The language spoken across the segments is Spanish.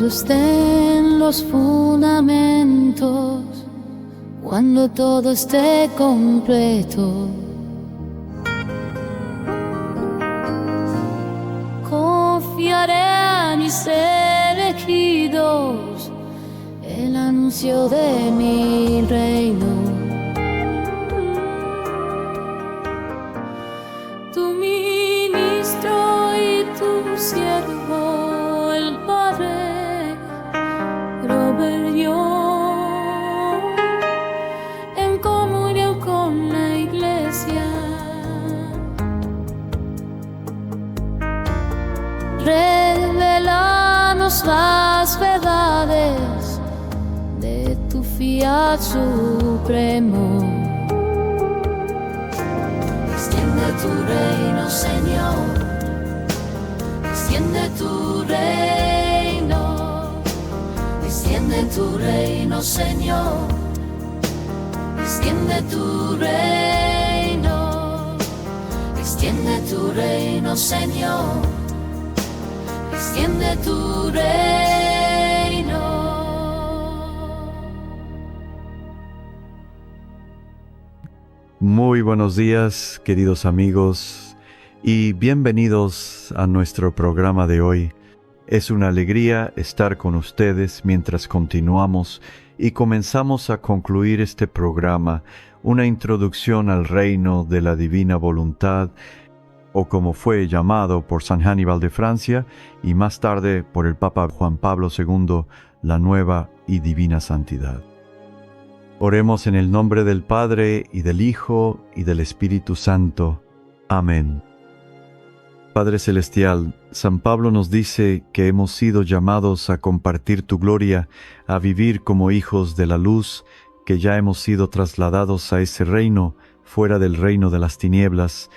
Cuando estén los fundamentos, cuando todo esté completo, confiaré a mis elegidos el anuncio de mi reino. Tu ministro y tu siervo, el Padre Robert Young, en comunión con la Iglesia, revelanos las verdades de tu fiat supremo. Extiende tu reino, Señor, extiende tu reino, extiende tu reino, Señor, extiende tu reino, extiende tu reino, Señor, extiende tu reino. Muy buenos días, queridos amigos, y bienvenidos a nuestro programa de hoy. Es una alegría estar con ustedes mientras continuamos y comenzamos a concluir este programa, una introducción al reino de la divina voluntad, o como fue llamado por San Aníbal de Francia y más tarde por el Papa Juan Pablo II, la nueva y divina santidad. Oremos en el nombre del Padre, y del Hijo, y del Espíritu Santo. Amén. Padre Celestial, San Pablo nos dice que hemos sido llamados a compartir tu gloria, a vivir como hijos de la luz, que ya hemos sido trasladados a ese reino, fuera del reino de las tinieblas.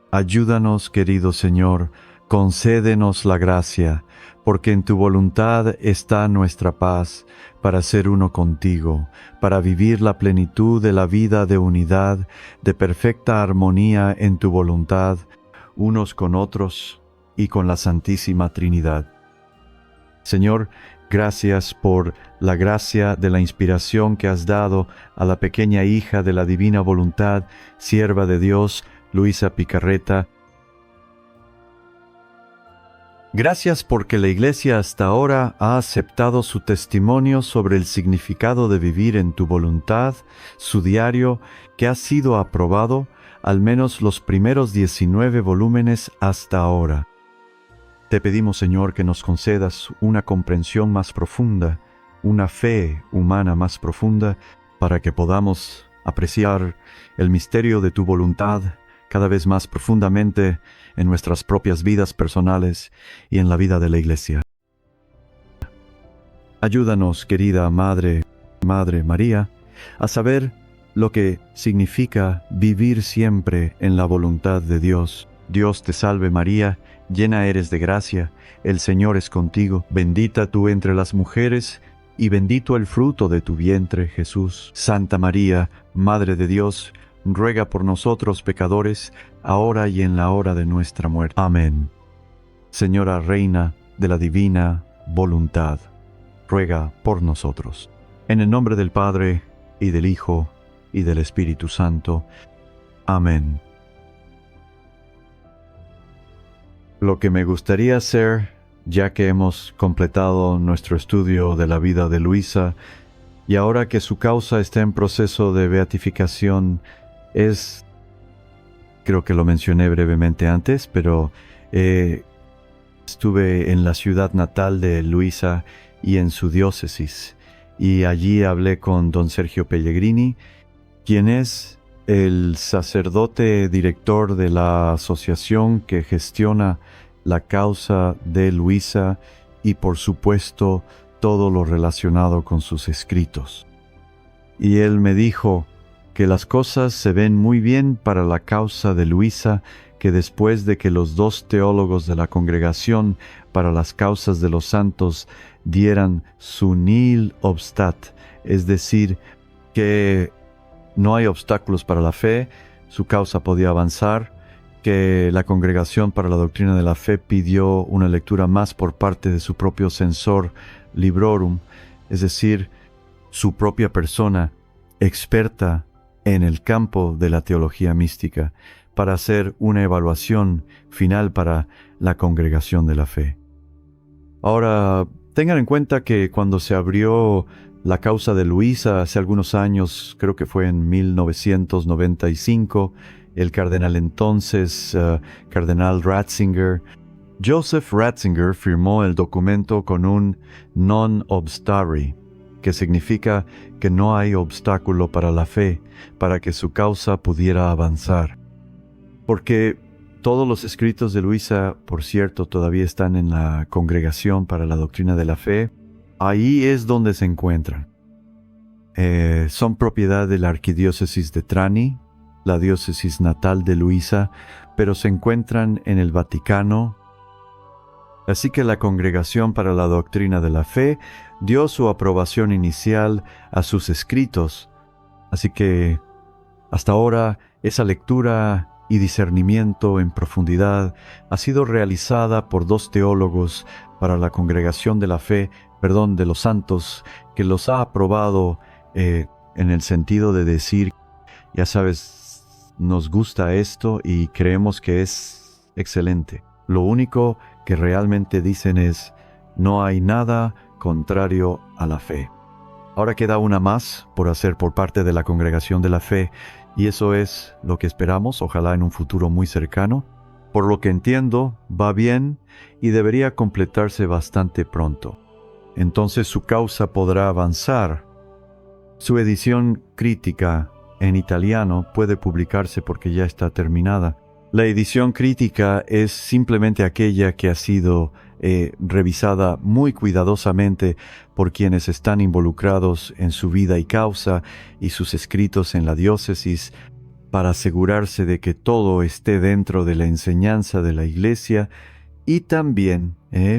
Ayúdanos, querido Señor, concédenos la gracia, porque en tu voluntad está nuestra paz, para ser uno contigo, para vivir la plenitud de la vida de unidad, de perfecta armonía en tu voluntad, unos con otros y con la Santísima Trinidad. Señor, gracias por la gracia de la inspiración que has dado a la pequeña hija de la divina voluntad, sierva de Dios, Luisa Picarreta. Gracias porque la Iglesia hasta ahora ha aceptado su testimonio sobre el significado de vivir en tu voluntad, su diario, que ha sido aprobado, al menos los primeros 19 volúmenes hasta ahora. Te pedimos, Señor, que nos concedas una comprensión más profunda, una fe humana más profunda, para que podamos apreciar el misterio de tu voluntad cada vez más profundamente en nuestras propias vidas personales y en la vida de la Iglesia. Ayúdanos, querida Madre María, a saber lo que significa vivir siempre en la voluntad de Dios. Dios te salve María, llena eres de gracia, el Señor es contigo, bendita tú entre las mujeres, y bendito el fruto de tu vientre, Jesús. Santa María, Madre de Dios, ruega por nosotros pecadores, ahora y en la hora de nuestra muerte. Amén. Señora Reina de la divina voluntad, ruega por nosotros. En el nombre del Padre, y del Hijo, y del Espíritu Santo. Amén. Lo que me gustaría hacer, ya que hemos completado nuestro estudio de la vida de Luisa, y ahora que su causa está en proceso de beatificación, creo que lo mencioné brevemente antes, pero estuve en la ciudad natal de Luisa y en su diócesis, y allí hablé con don Sergio Pellegrini, quien es el sacerdote director de la asociación que gestiona la causa de Luisa y por supuesto todo lo relacionado con sus escritos. Y él me dijo que las cosas se ven muy bien para la causa de Luisa, que después de que los dos teólogos de la Congregación para las Causas de los Santos dieran su nihil obstat, es decir, que no hay obstáculos para la fe, su causa podía avanzar, que la Congregación para la Doctrina de la Fe pidió una lectura más por parte de su propio censor librorum, es decir, su propia persona experta en el campo de la teología mística, para hacer una evaluación final para la Congregación de la Fe. Ahora, tengan en cuenta que cuando se abrió la causa de Luisa hace algunos años, creo que fue en 1995, el cardenal entonces, cardenal Ratzinger, Joseph Ratzinger firmó el documento con un non obstare, que significa que no hay obstáculo para la fe, para que su causa pudiera avanzar. Porque todos los escritos de Luisa, por cierto, todavía están en la Congregación para la Doctrina de la Fe. Ahí es donde se encuentran. Son propiedad de la Arquidiócesis de Trani, la diócesis natal de Luisa, pero se encuentran en el Vaticano. Así que la Congregación para la Doctrina de la Fe dio su aprobación inicial a sus escritos. Así que hasta ahora esa lectura y discernimiento en profundidad ha sido realizada por dos teólogos para la Congregación de la Fe, de los santos, que los ha aprobado en el sentido de decir, ya sabes, nos gusta esto y creemos que es excelente. Lo único que realmente dicen es, no hay nada contrario a la fe. Ahora queda una más por hacer por parte de la Congregación de la Fe, y eso es lo que esperamos, ojalá en un futuro muy cercano. Por lo que entiendo, va bien y debería completarse bastante pronto. Entonces su causa podrá avanzar. Su edición crítica en italiano puede publicarse porque ya está terminada. La edición crítica es simplemente aquella que ha sido revisada muy cuidadosamente por quienes están involucrados en su vida y causa y sus escritos en la diócesis, para asegurarse de que todo esté dentro de la enseñanza de la Iglesia, y también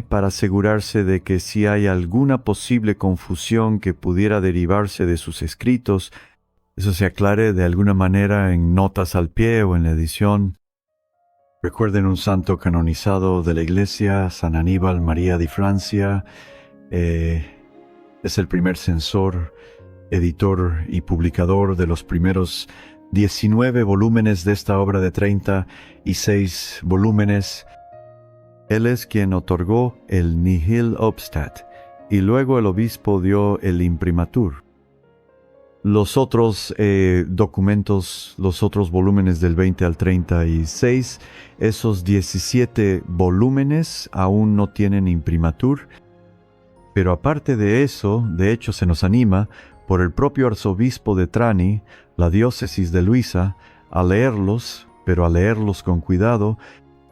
para asegurarse de que si hay alguna posible confusión que pudiera derivarse de sus escritos, eso se aclare de alguna manera en notas al pie o en la edición. Recuerden un santo canonizado de la Iglesia, San Aníbal María de Francia. Es el primer censor, editor y publicador de los primeros 19 volúmenes de esta obra de 36 volúmenes. Él es quien otorgó el nihil obstat y luego el obispo dio el imprimatur. Los otros documentos, los otros volúmenes del 20 al 36, esos 17 volúmenes aún no tienen imprimatur. Pero aparte de eso, de hecho se nos anima por el propio arzobispo de Trani, la diócesis de Luisa, a leerlos, pero a leerlos con cuidado,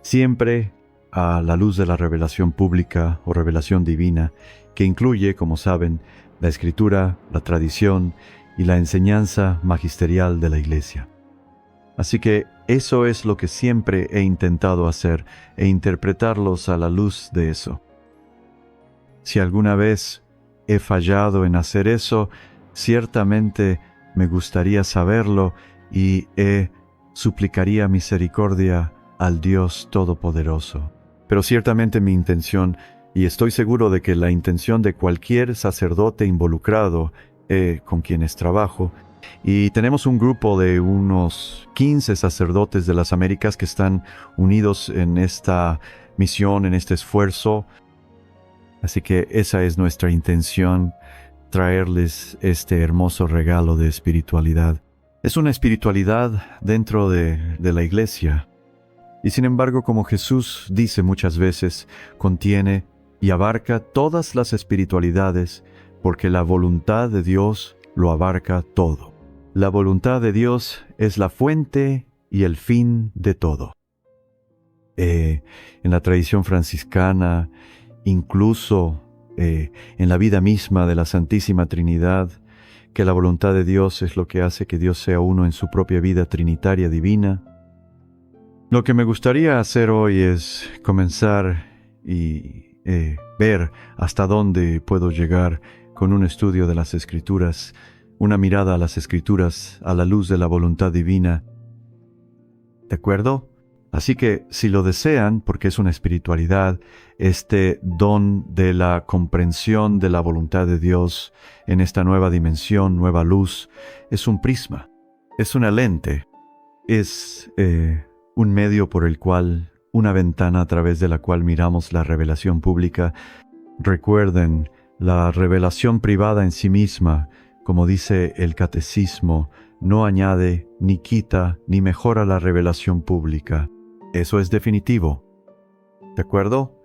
siempre a la luz de la revelación pública o revelación divina, que incluye, como saben, la escritura, la tradición y la enseñanza magisterial de la Iglesia. Así que eso es lo que siempre he intentado hacer, e interpretarlos a la luz de eso. Si alguna vez he fallado en hacer eso, ciertamente me gustaría saberlo y suplicaría misericordia al Dios Todopoderoso. Pero ciertamente mi intención, y estoy seguro de que la intención de cualquier sacerdote involucrado con quienes trabajo, y tenemos un grupo de unos 15 sacerdotes de las Américas que están unidos en esta misión, en este esfuerzo. Así que esa es nuestra intención, traerles este hermoso regalo de espiritualidad. Es una espiritualidad dentro de la Iglesia. Y sin embargo, como Jesús dice muchas veces, contiene y abarca todas las espiritualidades, porque la voluntad de Dios lo abarca todo. La voluntad de Dios es la fuente y el fin de todo. En la tradición franciscana, incluso en la vida misma de la Santísima Trinidad, que la voluntad de Dios es lo que hace que Dios sea uno en su propia vida trinitaria divina. Lo que me gustaría hacer hoy es comenzar y ver hasta dónde puedo llegar con un estudio de las Escrituras, una mirada a las Escrituras a la luz de la voluntad divina. ¿De acuerdo? Así que si lo desean, porque es una espiritualidad, este don de la comprensión de la voluntad de Dios en esta nueva dimensión, nueva luz, es un prisma, es una lente, es un medio por el cual, una ventana a través de la cual miramos la revelación pública. Recuerden, la revelación privada en sí misma, como dice el catecismo, no añade, ni quita, ni mejora la revelación pública. Eso es definitivo. ¿De acuerdo?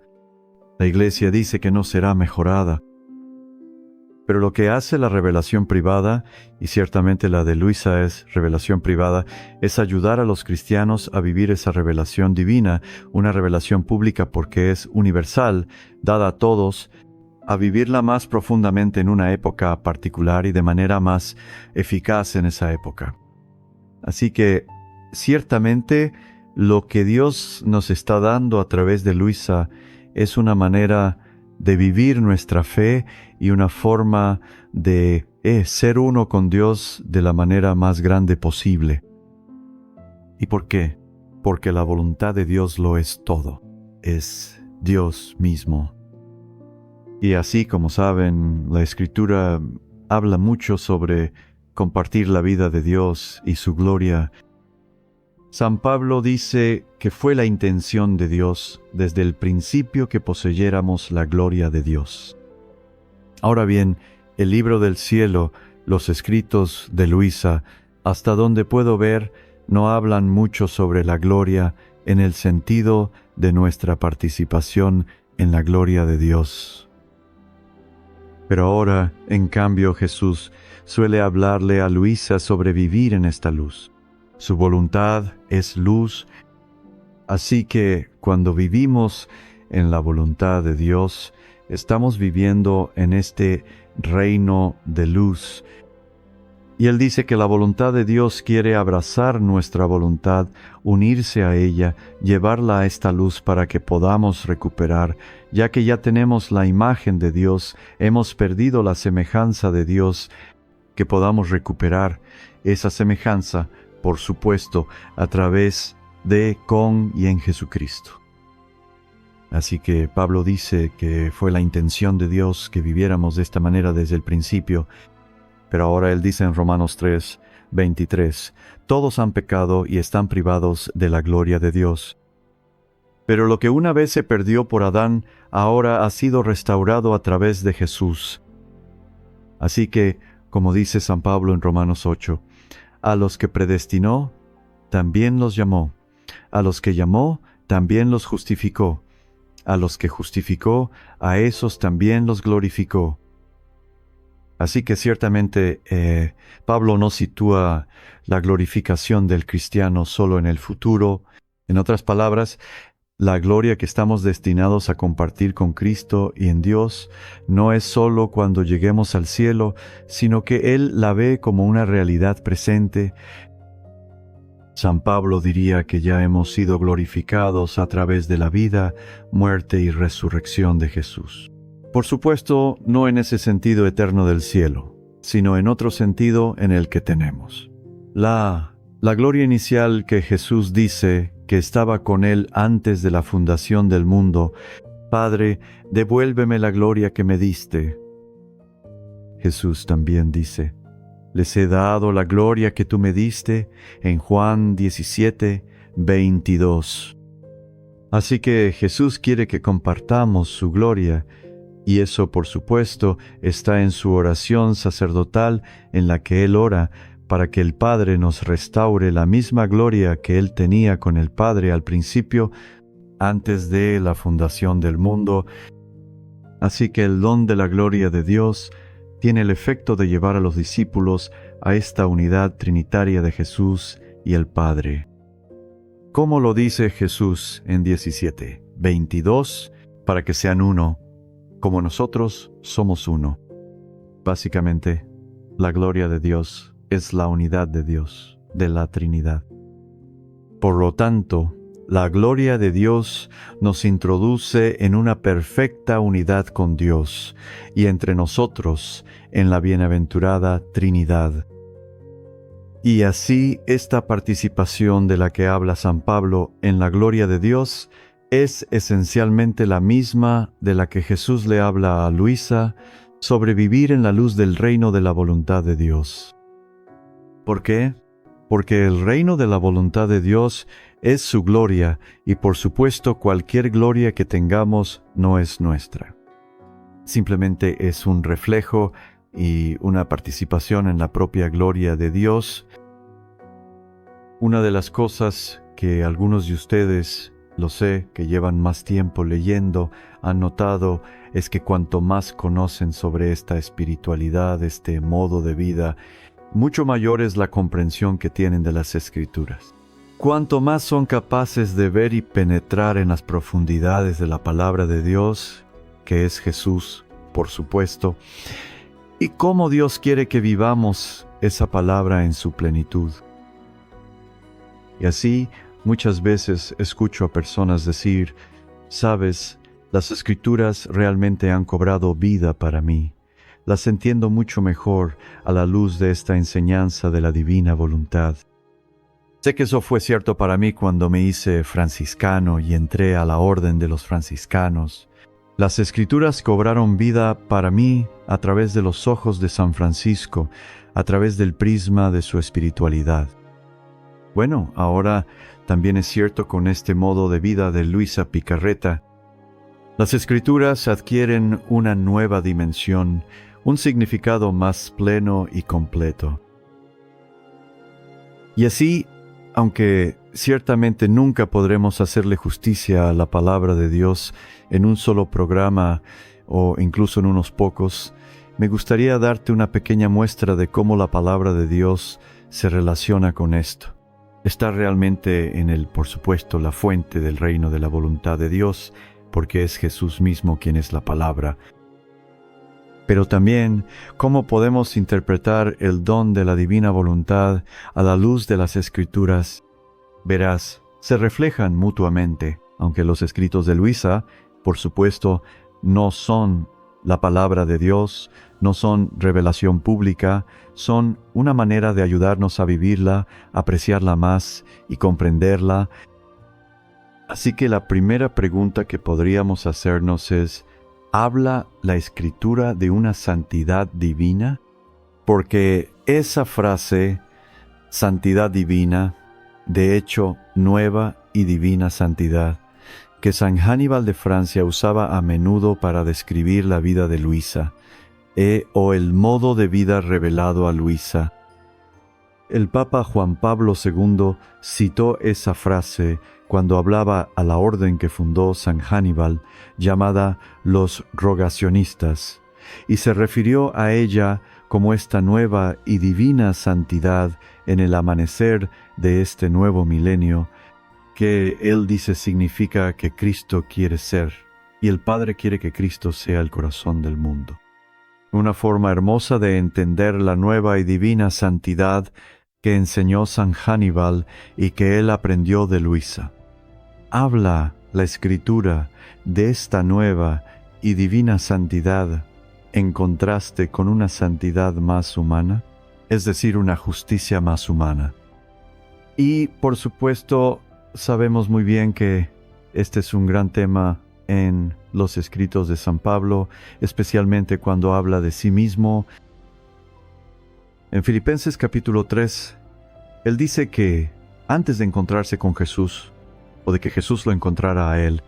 La Iglesia dice que no será mejorada. Pero lo que hace la revelación privada, y ciertamente la de Luisa es revelación privada, es ayudar a los cristianos a vivir esa revelación divina, una revelación pública porque es universal, dada a todos, a vivirla más profundamente en una época particular y de manera más eficaz en esa época. Así que, ciertamente, lo que Dios nos está dando a través de Luisa es una manera de vivir nuestra fe y una forma de ser uno con Dios de la manera más grande posible. ¿Y por qué? Porque la voluntad de Dios lo es todo. Es Dios mismo. Y así como saben, la Escritura habla mucho sobre compartir la vida de Dios y su gloria. San Pablo dice que fue la intención de Dios desde el principio que poseyéramos la gloria de Dios. Ahora bien, el libro del cielo, los escritos de Luisa, hasta donde puedo ver, no hablan mucho sobre la gloria en el sentido de nuestra participación en la gloria de Dios. Pero ahora, en cambio, Jesús suele hablarle a Luisa sobre vivir en esta luz. Su voluntad es luz, así que cuando vivimos en la voluntad de Dios, estamos viviendo en este reino de luz. Y Él dice que la voluntad de Dios quiere abrazar nuestra voluntad, unirse a ella, llevarla a esta luz para que podamos recuperar, ya que ya tenemos la imagen de Dios, hemos perdido la semejanza de Dios, que podamos recuperar esa semejanza, por supuesto, a través de, con y en Jesucristo. Así que Pablo dice que fue la intención de Dios que viviéramos de esta manera desde el principio, pero ahora él dice en Romanos 3, 23, todos han pecado y están privados de la gloria de Dios. Pero lo que una vez se perdió por Adán, ahora ha sido restaurado a través de Jesús. Así que, como dice San Pablo en Romanos 8, a los que predestinó, también los llamó. A los que llamó, también los justificó. A los que justificó, a esos también los glorificó. Así que ciertamente Pablo no sitúa la glorificación del cristiano solo en el futuro. En otras palabras, la gloria que estamos destinados a compartir con Cristo y en Dios no es solo cuando lleguemos al cielo, sino que Él la ve como una realidad presente. San Pablo diría que ya hemos sido glorificados a través de la vida, muerte y resurrección de Jesús. Por supuesto, no en ese sentido eterno del cielo, sino en otro sentido en el que tenemos. La gloria inicial que Jesús dice que estaba con Él antes de la fundación del mundo, Padre, devuélveme la gloria que me diste. Jesús también dice, les he dado la gloria que tú me diste en Juan 17, 22. Así que Jesús quiere que compartamos su gloria, y eso, por supuesto, está en su oración sacerdotal en la que Él ora para que el Padre nos restaure la misma gloria que Él tenía con el Padre al principio, antes de la fundación del mundo. Así que el don de la gloria de Dios tiene el efecto de llevar a los discípulos a esta unidad trinitaria de Jesús y el Padre. ¿Cómo lo dice Jesús en 17? 22, para que sean uno, como nosotros somos uno. Básicamente, la gloria de Dios es la unidad de Dios, de la Trinidad. Por lo tanto, la gloria de Dios nos introduce en una perfecta unidad con Dios y entre nosotros en la bienaventurada Trinidad. Y así esta participación de la que habla San Pablo en la gloria de Dios es esencialmente la misma de la que Jesús le habla a Luisa sobre vivir en la luz del reino de la voluntad de Dios. ¿Por qué? Porque el reino de la voluntad de Dios es su gloria y por supuesto cualquier gloria que tengamos no es nuestra. Simplemente es un reflejo y una participación en la propia gloria de Dios. Una de las cosas que algunos de ustedes, lo sé, que llevan más tiempo leyendo, han notado es que cuanto más conocen sobre esta espiritualidad, este modo de vida, mucho mayor es la comprensión que tienen de las Escrituras. Cuanto más son capaces de ver y penetrar en las profundidades de la palabra de Dios, que es Jesús, por supuesto, y cómo Dios quiere que vivamos esa palabra en su plenitud. Y así, muchas veces escucho a personas decir, «Sabes, las Escrituras realmente han cobrado vida para mí. Las entiendo mucho mejor a la luz de esta enseñanza de la divina voluntad». Sé que eso fue cierto para mí cuando me hice franciscano y entré a la orden de los franciscanos. Las Escrituras cobraron vida para mí a través de los ojos de San Francisco, a través del prisma de su espiritualidad. Bueno, ahora también es cierto con este modo de vida de Luisa Picarreta. Las Escrituras adquieren una nueva dimensión, un significado más pleno y completo. Y así, aunque ciertamente nunca podremos hacerle justicia a la palabra de Dios en un solo programa o incluso en unos pocos, me gustaría darte una pequeña muestra de cómo la palabra de Dios se relaciona con esto. Está realmente en él, por supuesto, la fuente del reino de la voluntad de Dios, porque es Jesús mismo quien es la palabra. Pero también, ¿cómo podemos interpretar el don de la divina voluntad a la luz de las Escrituras? Verás, se reflejan mutuamente, aunque los escritos de Luisa, por supuesto, no son la palabra de Dios, no son revelación pública, son una manera de ayudarnos a vivirla, apreciarla más y comprenderla. Así que la primera pregunta que podríamos hacernos es, ¿habla la Escritura de una santidad divina? Porque esa frase, santidad divina, de hecho, nueva y divina santidad, que San Hannibal de Francia usaba a menudo para describir la vida de Luisa, o el modo de vida revelado a Luisa. El Papa Juan Pablo II citó esa frase cuando hablaba a la orden que fundó San Hannibal, llamada los rogacionistas, y se refirió a ella como esta nueva y divina santidad en el amanecer de este nuevo milenio, que él dice significa que Cristo quiere ser, y el Padre quiere que Cristo sea el corazón del mundo. Una forma hermosa de entender la nueva y divina santidad que enseñó San Hannibal y que él aprendió de Luisa. Habla la Escritura de esta nueva y divina santidad en contraste con una santidad más humana, es decir, una justicia más humana. Y, por supuesto, sabemos muy bien que este es un gran tema en los escritos de San Pablo, especialmente cuando habla de sí mismo. En Filipenses capítulo 3, él dice que antes de encontrarse con Jesús, o de que Jesús lo encontrara a él,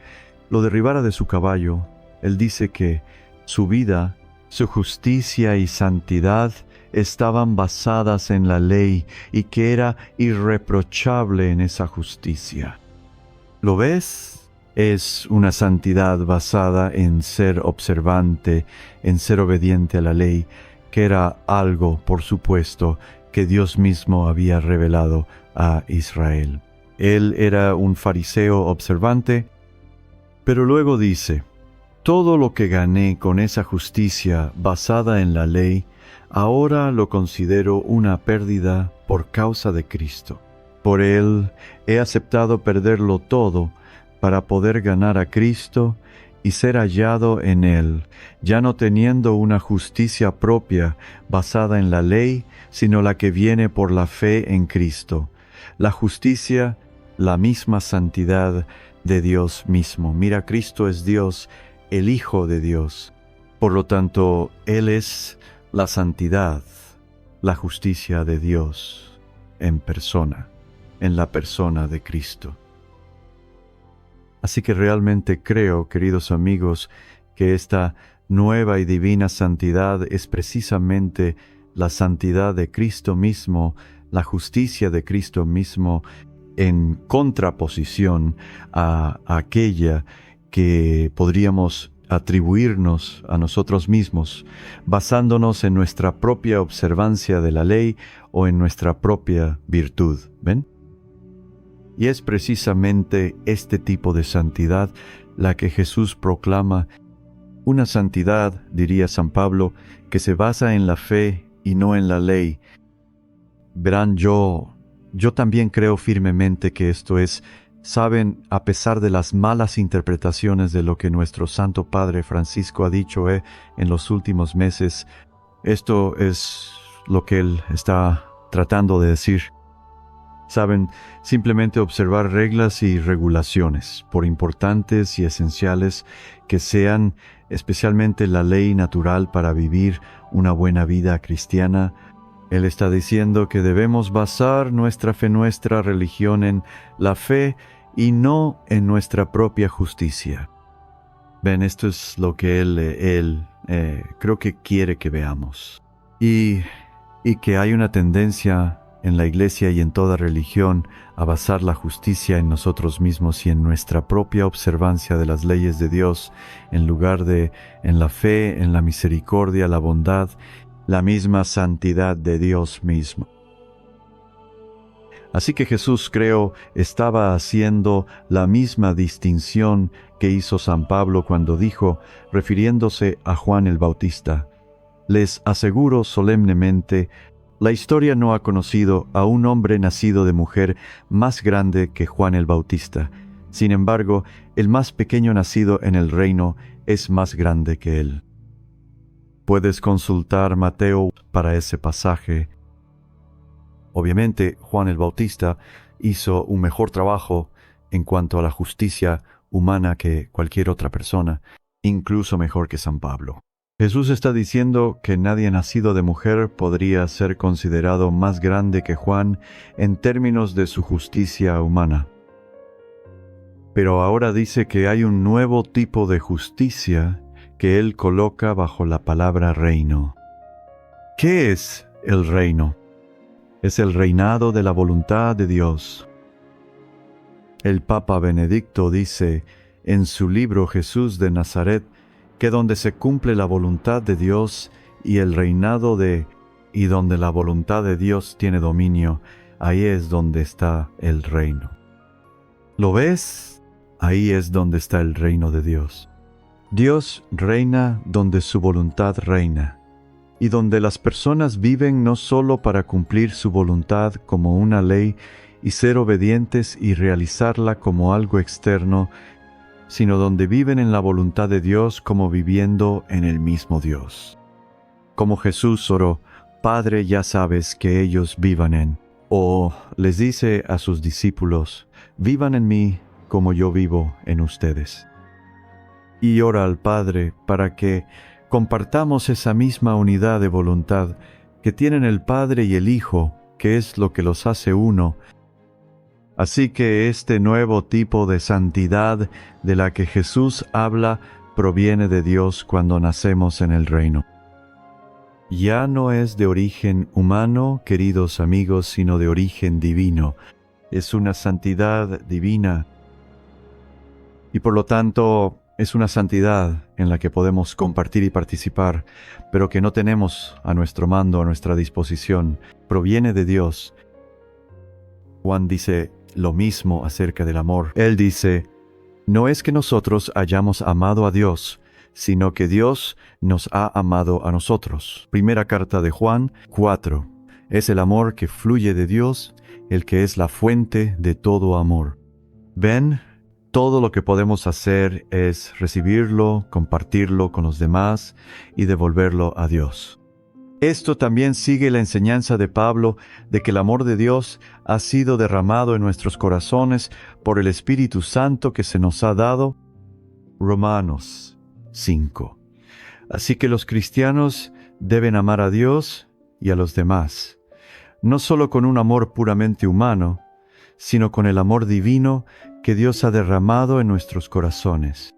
lo derribara de su caballo, él dice que su vida, su justicia y santidad estaban basadas en la ley y que era irreprochable en esa justicia. ¿Lo ves? Es una santidad basada en ser observante, en ser obediente a la ley, que era algo, por supuesto, que Dios mismo había revelado a Israel. Él era un fariseo observante, pero luego dice, todo lo que gané con esa justicia basada en la ley, ahora lo considero una pérdida por causa de Cristo. Por Él he aceptado perderlo todo para poder ganar a Cristo y ser hallado en Él, ya no teniendo una justicia propia basada en la ley, sino la que viene por la fe en Cristo. La justicia, la misma santidad de Dios mismo. Mira, Cristo es Dios, el Hijo de Dios. Por lo tanto, Él es la santidad, la justicia de Dios en persona, en la persona de Cristo. Así que realmente creo, queridos amigos, que esta nueva y divina santidad es precisamente la santidad de Cristo mismo, la justicia de Cristo mismo, en contraposición a aquella que podríamos atribuirnos a nosotros mismos, basándonos en nuestra propia observancia de la ley o en nuestra propia virtud. ¿Ven? Y es precisamente este tipo de santidad la que Jesús proclama, una santidad, diría San Pablo, que se basa en la fe y no en la ley. Verán, yo también creo firmemente que esto es, saben, a pesar de las malas interpretaciones de lo que nuestro Santo Padre Francisco ha dicho en los últimos meses, esto es lo que él está tratando de decir. Saben, simplemente observar reglas y regulaciones, por importantes y esenciales que sean, especialmente la ley natural para vivir una buena vida cristiana. Él está diciendo que debemos basar nuestra fe, nuestra religión en la fe y no en nuestra propia justicia. Ven, esto es lo que él creo que quiere que veamos. Y que hay una tendencia en la Iglesia y en toda religión a basar la justicia en nosotros mismos y en nuestra propia observancia de las leyes de Dios, en lugar de en la fe, en la misericordia, la bondad, la misma santidad de Dios mismo. Así que Jesús, creo, estaba haciendo la misma distinción que hizo San Pablo cuando dijo, refiriéndose a Juan el Bautista: les aseguro solemnemente, la historia no ha conocido a un hombre nacido de mujer más grande que Juan el Bautista. Sin embargo, el más pequeño nacido en el reino es más grande que él. Puedes consultar Mateo para ese pasaje. Obviamente, Juan el Bautista hizo un mejor trabajo en cuanto a la justicia humana que cualquier otra persona, incluso mejor que San Pablo. Jesús está diciendo que nadie nacido de mujer podría ser considerado más grande que Juan en términos de su justicia humana. Pero ahora dice que hay un nuevo tipo de justicia que él coloca bajo la palabra reino. ¿Qué es el reino? Es el reinado de la voluntad de Dios. El Papa Benedicto dice en su libro Jesús de Nazaret que donde se cumple la voluntad de Dios y el reinado y donde la voluntad de Dios tiene dominio, ahí es donde está el reino. ¿Lo ves? Ahí es donde está el reino de Dios. Dios reina donde su voluntad reina, y donde las personas viven no solo para cumplir su voluntad como una ley y ser obedientes y realizarla como algo externo, sino donde viven en la voluntad de Dios como viviendo en el mismo Dios. Como Jesús oró, Padre, ya sabes que ellos vivan en, o les dice a sus discípulos, vivan en mí como yo vivo en ustedes. Y ora al Padre para que compartamos esa misma unidad de voluntad que tienen el Padre y el Hijo, que es lo que los hace uno. Así que este nuevo tipo de santidad de la que Jesús habla proviene de Dios cuando nacemos en el reino. Ya no es de origen humano, queridos amigos, sino de origen divino. Es una santidad divina. Y por lo tanto, es una santidad en la que podemos compartir y participar, pero que no tenemos a nuestro mando, a nuestra disposición. Proviene de Dios. Juan dice lo mismo acerca del amor. Él dice, no es que nosotros hayamos amado a Dios, sino que Dios nos ha amado a nosotros. Primera carta de Juan 4. Es el amor que fluye de Dios, el que es la fuente de todo amor. ¿Ven? todo lo que podemos hacer es recibirlo, compartirlo con los demás y devolverlo a Dios. Esto también sigue la enseñanza de Pablo de que el amor de Dios ha sido derramado en nuestros corazones por el Espíritu Santo que se nos ha dado. Romanos 5. Así que los cristianos deben amar a Dios y a los demás, no solo con un amor puramente humano, sino con el amor divino que Dios ha derramado en nuestros corazones.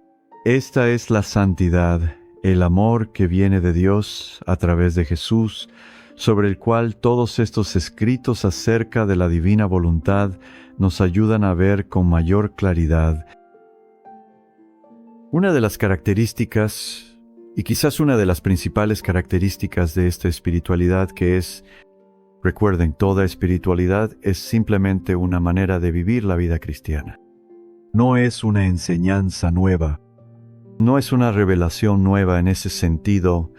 Esta es la santidad, el amor que viene de Dios a través de Jesús, sobre el cual todos estos escritos acerca de la divina voluntad nos ayudan a ver con mayor claridad. Una de las características, y quizás una de las principales características de esta espiritualidad que es, recuerden, toda espiritualidad es simplemente una manera de vivir la vida cristiana. No es una enseñanza nueva, no es una revelación nueva en ese sentido,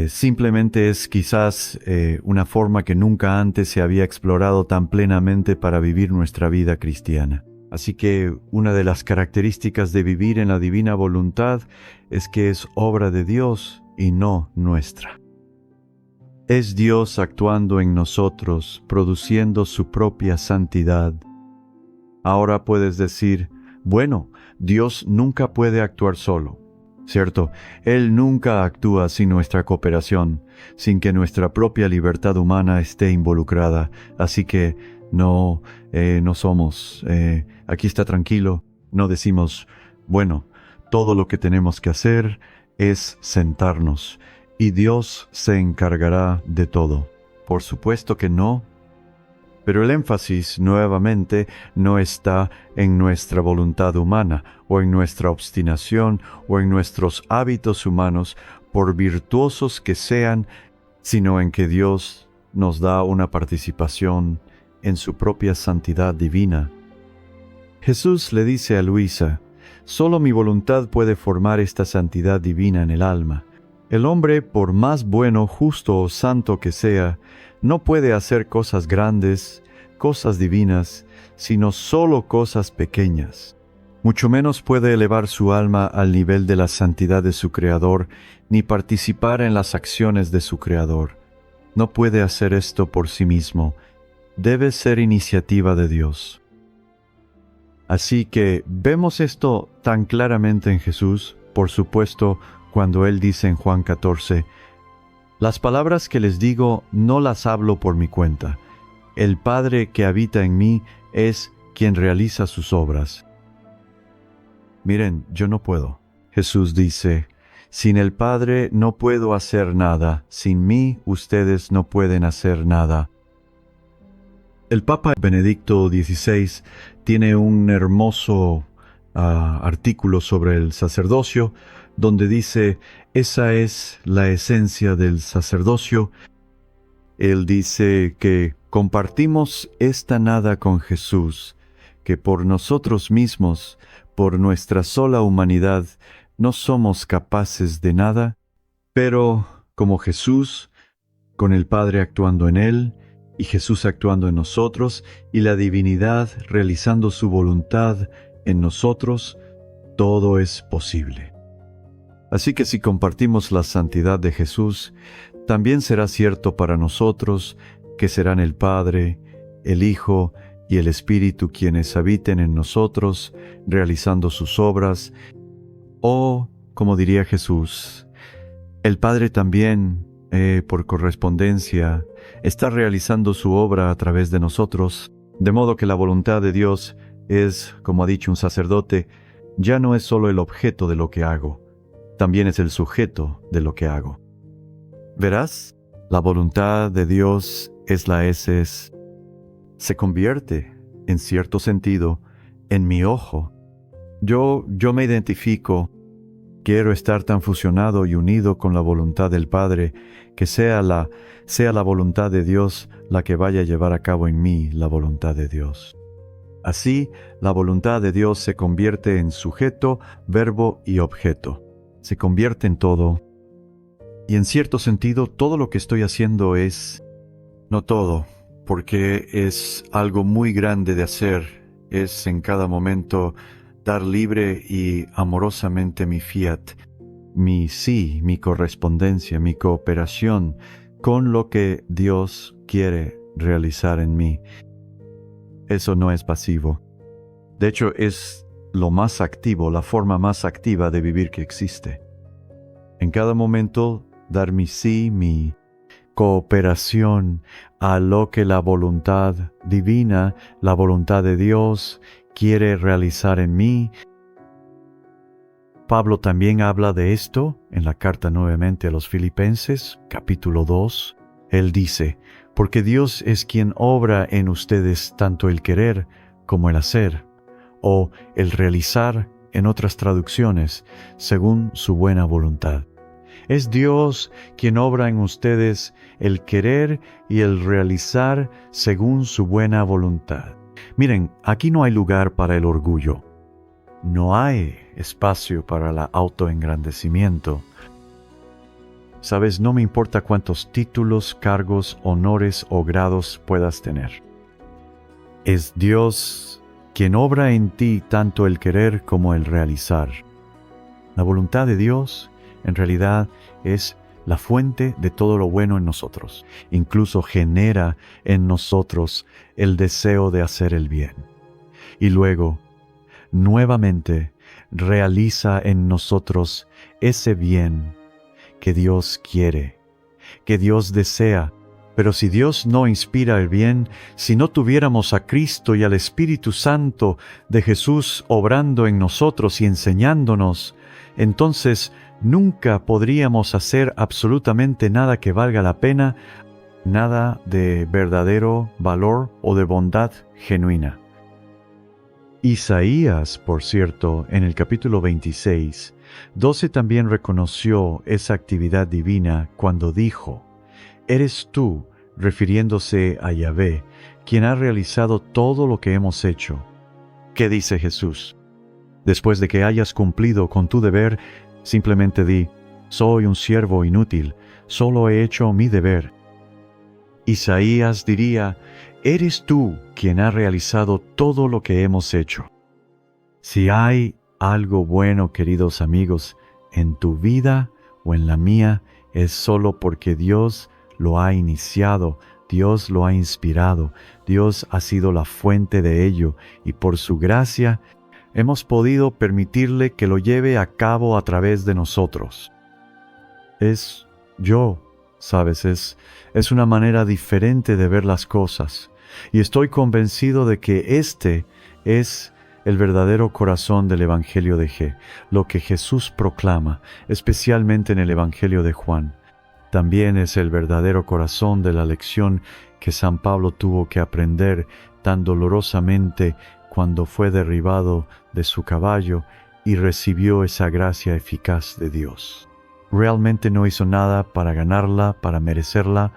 simplemente es quizás una forma que nunca antes se había explorado tan plenamente para vivir nuestra vida cristiana. Así que una de las características de vivir en la divina voluntad es que es obra de Dios y no nuestra. Es Dios actuando en nosotros, produciendo su propia santidad. Ahora puedes decir, bueno, Dios nunca puede actuar solo, ¿cierto? Él nunca actúa sin nuestra cooperación, sin que nuestra propia libertad humana esté involucrada, así que no somos, aquí está tranquilo, no decimos, bueno, todo lo que tenemos que hacer es sentarnos y Dios se encargará de todo. Por supuesto que no. Pero el énfasis, nuevamente, no está en nuestra voluntad humana, o en nuestra obstinación, o en nuestros hábitos humanos, por virtuosos que sean, sino en que Dios nos da una participación en su propia santidad divina. Jesús le dice a Luisa, solo mi voluntad puede formar esta santidad divina en el alma. El hombre, por más bueno, justo o santo que sea, no puede hacer cosas grandes, cosas divinas, sino solo cosas pequeñas. Mucho menos puede elevar su alma al nivel de la santidad de su Creador, ni participar en las acciones de su Creador. No puede hacer esto por sí mismo. Debe ser iniciativa de Dios. Así que vemos esto tan claramente en Jesús, por supuesto, cuando Él dice en Juan 14, las palabras que les digo no las hablo por mi cuenta. El Padre que habita en mí es quien realiza sus obras. Miren, yo no puedo. Jesús dice, sin el Padre no puedo hacer nada. Sin mí ustedes no pueden hacer nada. El Papa Benedicto XVI tiene un hermoso artículo sobre el sacerdocio, donde dice, esa es la esencia del sacerdocio. Él dice que compartimos esta nada con Jesús, que por nosotros mismos, por nuestra sola humanidad, no somos capaces de nada, pero como Jesús, con el Padre actuando en Él, y Jesús actuando en nosotros, y la divinidad realizando su voluntad en nosotros, todo es posible. Así que si compartimos la santidad de Jesús, también será cierto para nosotros que serán el Padre, el Hijo y el Espíritu quienes habiten en nosotros, realizando sus obras. O, como diría Jesús, el Padre también, por correspondencia, está realizando su obra a través de nosotros, de modo que la voluntad de Dios es, como ha dicho un sacerdote, ya no es solo el objeto de lo que hago, también es el sujeto de lo que hago. ¿Verás? La voluntad de Dios es la eses. Se convierte, en cierto sentido, en mi ojo. Yo me identifico. Quiero estar tan fusionado y unido con la voluntad del Padre, que sea la voluntad de Dios la que vaya a llevar a cabo en mí la voluntad de Dios. Así, la voluntad de Dios se convierte en sujeto, verbo y objeto. Se convierte en todo. Y en cierto sentido, todo lo que estoy haciendo es... No todo, porque es algo muy grande de hacer. Es en cada momento dar libre y amorosamente mi fiat, mi sí, mi correspondencia, mi cooperación con lo que Dios quiere realizar en mí. Eso no es pasivo. De hecho, es lo más activo, la forma más activa de vivir que existe. En cada momento, dar mi sí, mi cooperación a lo que la voluntad divina, la voluntad de Dios quiere realizar en mí. Pablo también habla de esto en la carta nuevamente a los Filipenses, capítulo 2. Él dice, porque Dios es quien obra en ustedes tanto el querer como el hacer, o el realizar en otras traducciones, según su buena voluntad. Es Dios quien obra en ustedes el querer y el realizar según su buena voluntad. Miren, aquí no hay lugar para el orgullo. No hay espacio para el autoengrandecimiento. Sabes, no me importa cuántos títulos, cargos, honores o grados puedas tener. Es Dios quien obra en ti tanto el querer como el realizar. La voluntad de Dios, en realidad, es la fuente de todo lo bueno en nosotros. Incluso genera en nosotros el deseo de hacer el bien. Y luego, nuevamente, realiza en nosotros ese bien que Dios quiere, que Dios desea. Pero si Dios no inspira el bien, si no tuviéramos a Cristo y al Espíritu Santo de Jesús obrando en nosotros y enseñándonos, entonces nunca podríamos hacer absolutamente nada que valga la pena, nada de verdadero valor o de bondad genuina. Isaías, por cierto, en el capítulo 26, 12 también reconoció esa actividad divina cuando dijo, «Eres tú», refiriéndose a Yahvé, quien ha realizado todo lo que hemos hecho. ¿Qué dice Jesús? Después de que hayas cumplido con tu deber, simplemente di, «Soy un siervo inútil, solo he hecho mi deber». Isaías diría, «Eres tú quien ha realizado todo lo que hemos hecho». Si hay algo bueno, queridos amigos, en tu vida o en la mía, es solo porque Dios lo ha iniciado, Dios lo ha inspirado, Dios ha sido la fuente de ello, y por su gracia hemos podido permitirle que lo lleve a cabo a través de nosotros. ¿Sabes? Es una manera diferente de ver las cosas. Y estoy convencido de que este es el verdadero corazón del Evangelio de G, lo que Jesús proclama, especialmente en el Evangelio de Juan. También es el verdadero corazón de la lección que San Pablo tuvo que aprender tan dolorosamente cuando fue derribado de su caballo y recibió esa gracia eficaz de Dios. Realmente no hizo nada para ganarla, para merecerla.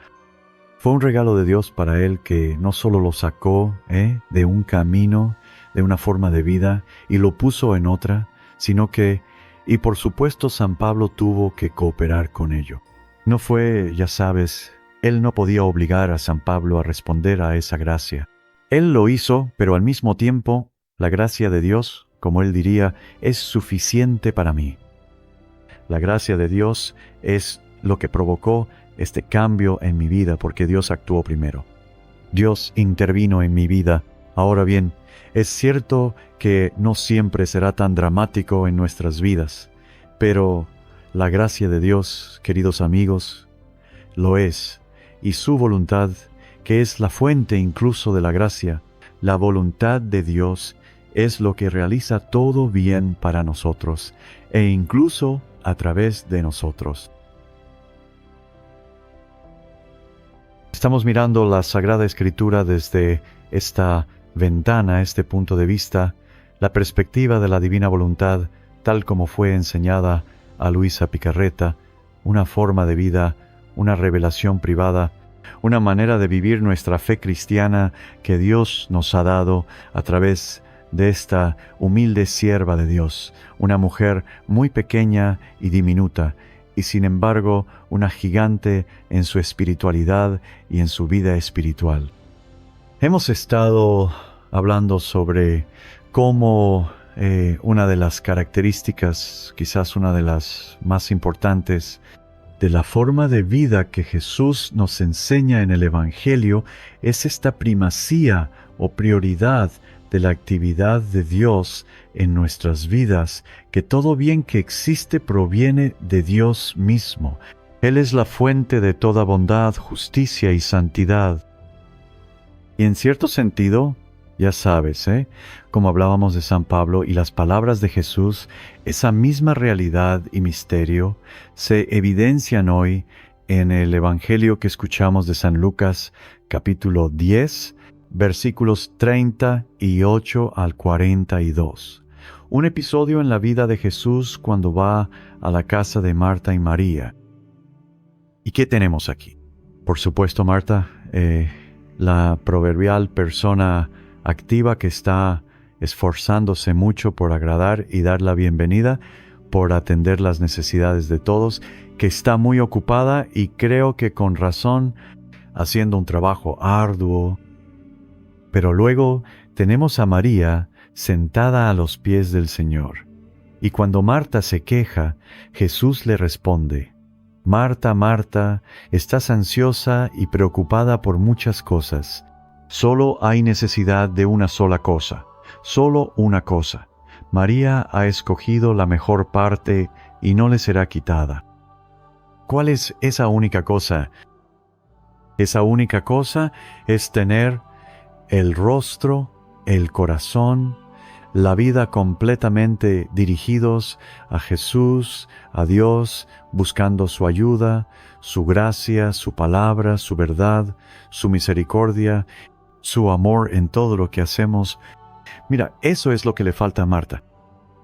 Fue un regalo de Dios para él que no solo lo sacó de un camino, de una forma de vida, y lo puso en otra, sino que, y por supuesto San Pablo tuvo que cooperar con ello. No fue, ya sabes, él no podía obligar a San Pablo a responder a esa gracia. Él lo hizo, pero al mismo tiempo, la gracia de Dios, como él diría, es suficiente para mí. La gracia de Dios es lo que provocó este cambio en mi vida, porque Dios actuó primero. Dios intervino en mi vida. Ahora bien, es cierto que no siempre será tan dramático en nuestras vidas, pero la gracia de Dios, queridos amigos, lo es, y su voluntad, que es la fuente incluso de la gracia, la voluntad de Dios es lo que realiza todo bien para nosotros, e incluso a través de nosotros. Estamos mirando la Sagrada Escritura desde esta ventana, este punto de vista, la perspectiva de la divina voluntad, tal como fue enseñada a Luisa Picarreta, una forma de vida, una revelación privada, una manera de vivir nuestra fe cristiana que Dios nos ha dado a través de esta humilde sierva de Dios, una mujer muy pequeña y diminuta, y sin embargo una gigante en su espiritualidad y en su vida espiritual. Hemos estado hablando sobre cómo una de las características, quizás una de las más importantes, de la forma de vida que Jesús nos enseña en el Evangelio es esta primacía o prioridad de la actividad de Dios en nuestras vidas, que todo bien que existe proviene de Dios mismo. Él es la fuente de toda bondad, justicia y santidad. Y en cierto sentido, ya sabes, como hablábamos de San Pablo y las palabras de Jesús, esa misma realidad y misterio se evidencian hoy en el Evangelio que escuchamos de San Lucas, capítulo 10, versículos 38 al 42. Un episodio en la vida de Jesús cuando va a la casa de Marta y María. ¿Y qué tenemos aquí? Por supuesto, Marta, la proverbial persona activa que está esforzándose mucho por agradar y dar la bienvenida, por atender las necesidades de todos, que está muy ocupada y creo que con razón, haciendo un trabajo arduo. Pero luego tenemos a María sentada a los pies del Señor. Y cuando Marta se queja, Jesús le responde: Marta, Marta, estás ansiosa y preocupada por muchas cosas. Solo hay necesidad de una sola cosa, solo una cosa. María ha escogido la mejor parte y no le será quitada. ¿Cuál es esa única cosa? Esa única cosa es tener el rostro, el corazón, la vida completamente dirigidos a Jesús, a Dios, buscando su ayuda, su gracia, su palabra, su verdad, su misericordia, su amor en todo lo que hacemos. Mira, eso es lo que le falta a Marta.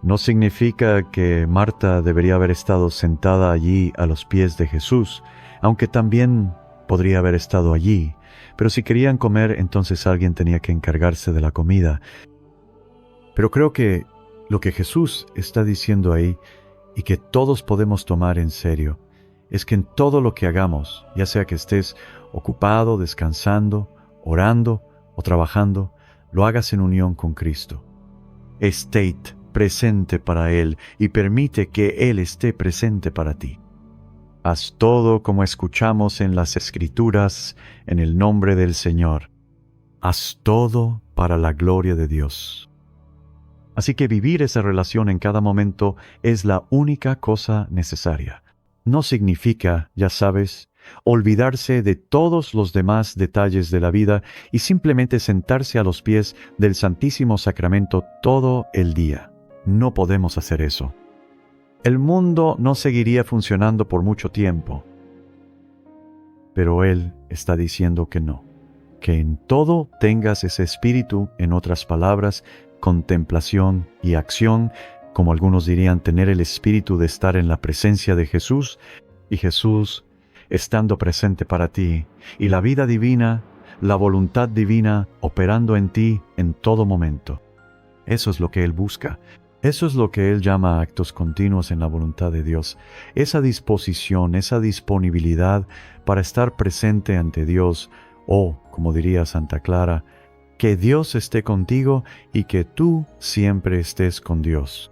No significa que Marta debería haber estado sentada allí a los pies de Jesús, aunque también podría haber estado allí. Pero si querían comer, entonces alguien tenía que encargarse de la comida. Pero creo que lo que Jesús está diciendo ahí, y que todos podemos tomar en serio, es que en todo lo que hagamos, ya sea que estés ocupado, descansando, orando o trabajando, lo hagas en unión con Cristo. Esté presente para Él y permite que Él esté presente para ti. Haz todo como escuchamos en las Escrituras, en el nombre del Señor. Haz todo para la gloria de Dios. Así que vivir esa relación en cada momento es la única cosa necesaria. No significa, ya sabes, olvidarse de todos los demás detalles de la vida y simplemente sentarse a los pies del Santísimo Sacramento todo el día. No podemos hacer eso. El mundo no seguiría funcionando por mucho tiempo. Pero Él está diciendo que no. Que en todo tengas ese espíritu, en otras palabras, contemplación y acción, como algunos dirían, tener el espíritu de estar en la presencia de Jesús, y Jesús estando presente para ti, y la vida divina, la voluntad divina operando en ti en todo momento. Eso es lo que Él busca. Eso es lo que Él llama actos continuos en la voluntad de Dios. Esa disposición, esa disponibilidad para estar presente ante Dios, o, como diría Santa Clara, que Dios esté contigo y que tú siempre estés con Dios.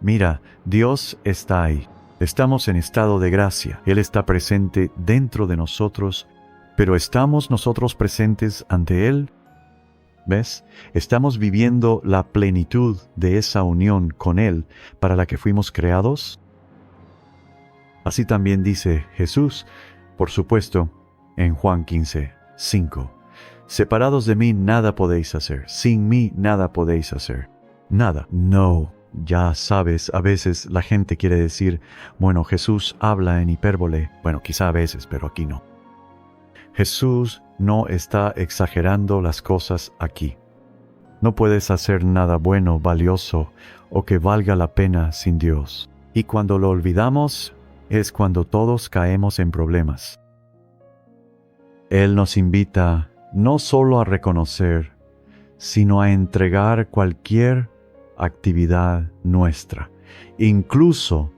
Mira, Dios está ahí. Estamos en estado de gracia. Él está presente dentro de nosotros, pero ¿estamos nosotros presentes ante Él? ¿Ves? Estamos viviendo la plenitud de esa unión con Él para la que fuimos creados. Así también dice Jesús, por supuesto, en Juan 15:5. Separados de mí nada podéis hacer, sin mí nada podéis hacer. Nada. No. Ya sabes, a veces la gente quiere decir, bueno, Jesús habla en hipérbole. Bueno, quizá a veces, pero aquí no. Jesús no está exagerando las cosas aquí. No puedes hacer nada bueno, valioso o que valga la pena sin Dios. Y cuando lo olvidamos, es cuando todos caemos en problemas. Él nos invita no solo a reconocer, sino a entregar cualquier actividad nuestra, incluso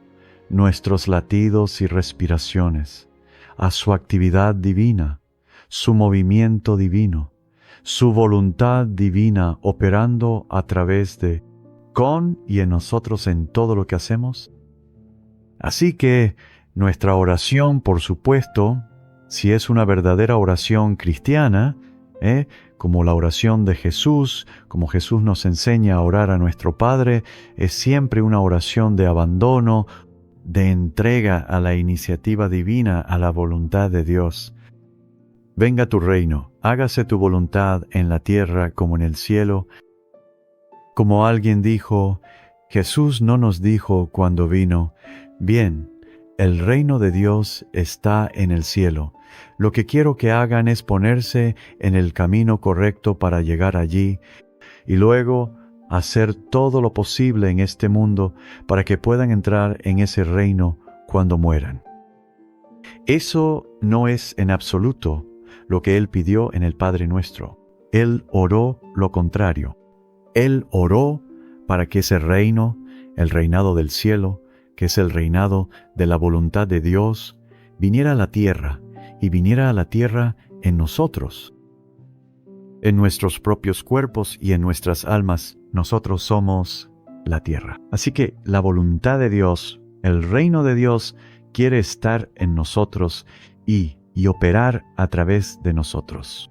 nuestros latidos y respiraciones, a su actividad divina, su movimiento divino, su voluntad divina operando a través de con y en nosotros en todo lo que hacemos. Así que nuestra oración, por supuesto, si es una verdadera oración cristiana, como la oración de Jesús, como Jesús nos enseña a orar a nuestro Padre, es siempre una oración de abandono, de entrega a la iniciativa divina, a la voluntad de Dios. Venga tu reino, hágase tu voluntad en la tierra como en el cielo. Como alguien dijo, Jesús no nos dijo cuando vino, bien, el reino de Dios está en el cielo. Lo que quiero que hagan es ponerse en el camino correcto para llegar allí y luego hacer todo lo posible en este mundo para que puedan entrar en ese reino cuando mueran. Eso no es en absoluto lo que Él pidió en el Padre Nuestro. Él oró lo contrario. Él oró para que ese reino, el reinado del cielo, que es el reinado de la voluntad de Dios, viniera a la tierra, y viniera a la tierra en nosotros. En nuestros propios cuerpos y en nuestras almas, nosotros somos la tierra. Así que la voluntad de Dios, el reino de Dios, quiere estar en nosotros y operar a través de nosotros.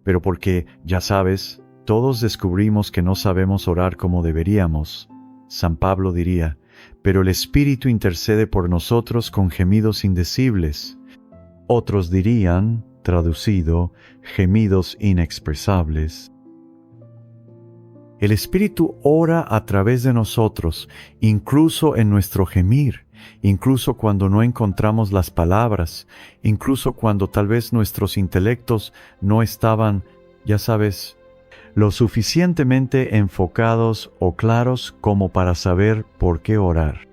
Pero porque, ya sabes, todos descubrimos que no sabemos orar como deberíamos, San Pablo diría, pero el Espíritu intercede por nosotros con gemidos indecibles. Otros dirían, traducido, gemidos inexpresables. El Espíritu ora a través de nosotros, incluso en nuestro gemir, incluso cuando no encontramos las palabras, incluso cuando tal vez nuestros intelectos no estaban, ya sabes, lo suficientemente enfocados o claros como para saber por qué orar.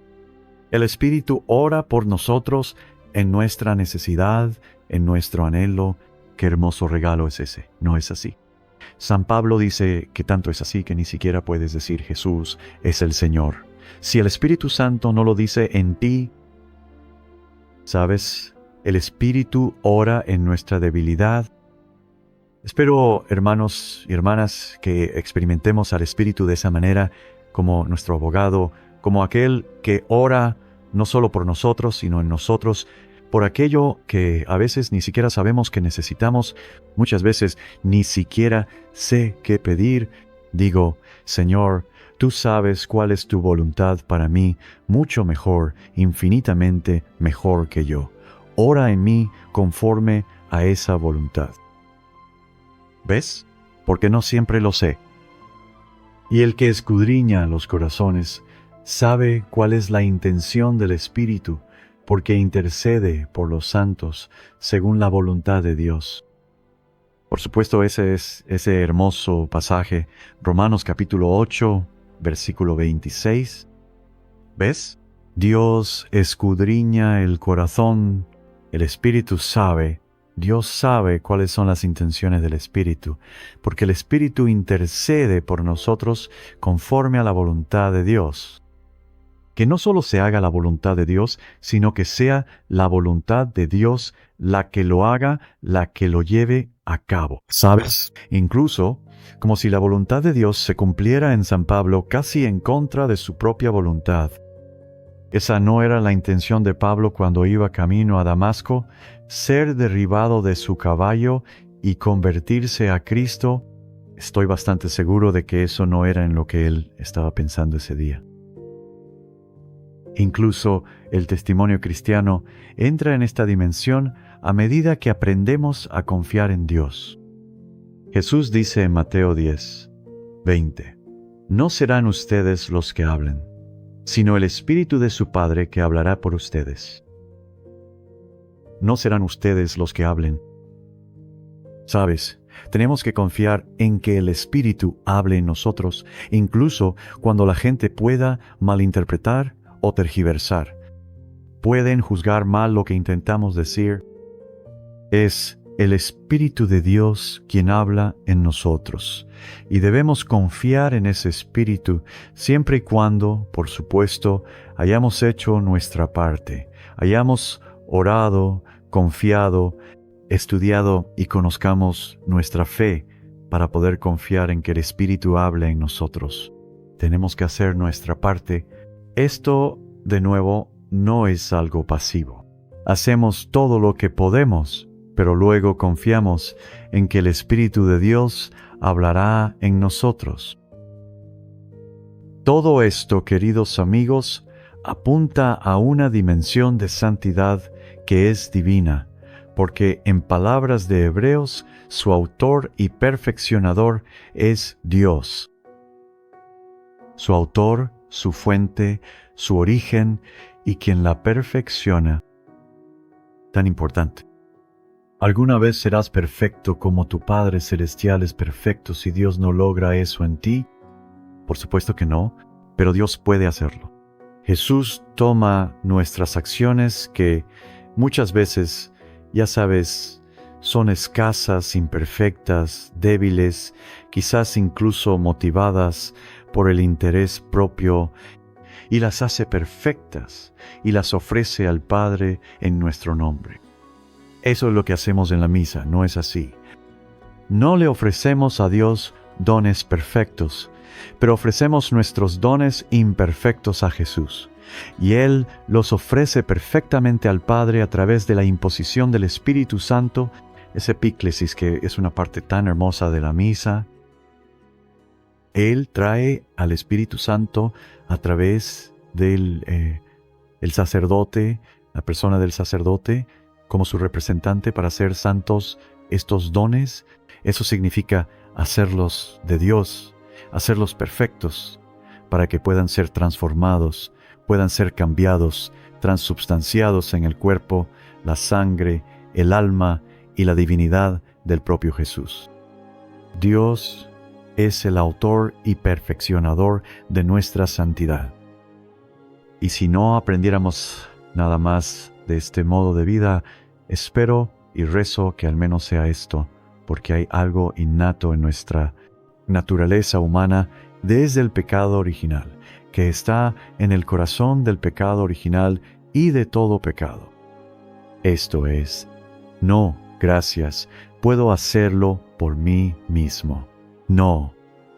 El Espíritu ora por nosotros en nuestra necesidad, en nuestro anhelo. Qué hermoso regalo es ese, ¿no es así? San Pablo dice que tanto es así que ni siquiera puedes decir Jesús es el Señor. Si el Espíritu Santo no lo dice en ti, ¿sabes? El Espíritu ora en nuestra debilidad. Espero, hermanos y hermanas, que experimentemos al Espíritu de esa manera, como nuestro abogado, como aquel que ora no solo por nosotros, sino en nosotros, por aquello que a veces ni siquiera sabemos que necesitamos, muchas veces ni siquiera sé qué pedir. Digo, Señor, tú sabes cuál es tu voluntad para mí, mucho mejor, infinitamente mejor que yo. Ora en mí conforme a esa voluntad. ¿Ves? Porque no siempre lo sé. Y el que escudriña los corazones sabe cuál es la intención del Espíritu, porque intercede por los santos según la voluntad de Dios. Por supuesto, ese es ese hermoso pasaje, Romanos capítulo 8, versículo 26. ¿Ves? Dios escudriña el corazón, el Espíritu sabe. Dios sabe cuáles son las intenciones del Espíritu, porque el Espíritu intercede por nosotros conforme a la voluntad de Dios. Que no solo se haga la voluntad de Dios, sino que sea la voluntad de Dios la que lo haga, la que lo lleve a cabo. ¿Sabes? Incluso, como si la voluntad de Dios se cumpliera en San Pablo casi en contra de su propia voluntad. Esa no era la intención de Pablo cuando iba camino a Damasco, ser derribado de su caballo y convertirse a Cristo. Estoy bastante seguro de que eso no era en lo que él estaba pensando ese día. Incluso el testimonio cristiano entra en esta dimensión a medida que aprendemos a confiar en Dios. Jesús dice en Mateo 10, 20, «No serán ustedes los que hablen, sino el Espíritu de su Padre que hablará por ustedes». No serán ustedes los que hablen. ¿Sabes? Tenemos que confiar en que el Espíritu hable en nosotros, incluso cuando la gente pueda malinterpretar o tergiversar. Pueden juzgar mal lo que intentamos decir. Es el Espíritu de Dios quien habla en nosotros, y debemos confiar en ese Espíritu siempre y cuando, por supuesto, hayamos hecho nuestra parte, hayamos orado, confiado, estudiado y conozcamos nuestra fe para poder confiar en que el Espíritu hable en nosotros. Tenemos que hacer nuestra parte. Esto, de nuevo, no es algo pasivo. Hacemos todo lo que podemos, pero luego confiamos en que el Espíritu de Dios hablará en nosotros. Todo esto, queridos amigos, apunta a una dimensión de santidad que es divina, porque en palabras de Hebreos, su autor y perfeccionador es Dios. Su autor, su fuente, su origen y quien la perfecciona. Tan importante. ¿Alguna vez serás perfecto como tu Padre Celestial es perfecto si Dios no logra eso en ti? Por supuesto que no, pero Dios puede hacerlo. Jesús toma nuestras acciones que muchas veces, ya sabes, son escasas, imperfectas, débiles, quizás incluso motivadas por el interés propio, y las hace perfectas y las ofrece al Padre en nuestro nombre. Eso es lo que hacemos en la misa, ¿no es así? No le ofrecemos a Dios dones perfectos, pero ofrecemos nuestros dones imperfectos a Jesús. Y Él los ofrece perfectamente al Padre a través de la imposición del Espíritu Santo, ese epíclesis que es una parte tan hermosa de la misa. Él trae al Espíritu Santo a través del el sacerdote, la persona del sacerdote, como su representante para hacer santos estos dones. Eso significa hacerlos de Dios, hacerlos perfectos, para que puedan ser transformados, puedan ser cambiados, transubstanciados en el cuerpo, la sangre, el alma y la divinidad del propio Jesús. Dios es el autor y perfeccionador de nuestra santidad. Y si no aprendiéramos nada más de este modo de vida, espero y rezo que al menos sea esto, porque hay algo innato en nuestra naturaleza humana desde el pecado original, que está en el corazón del pecado original y de todo pecado. Esto es, no, gracias, puedo hacerlo por mí mismo. No,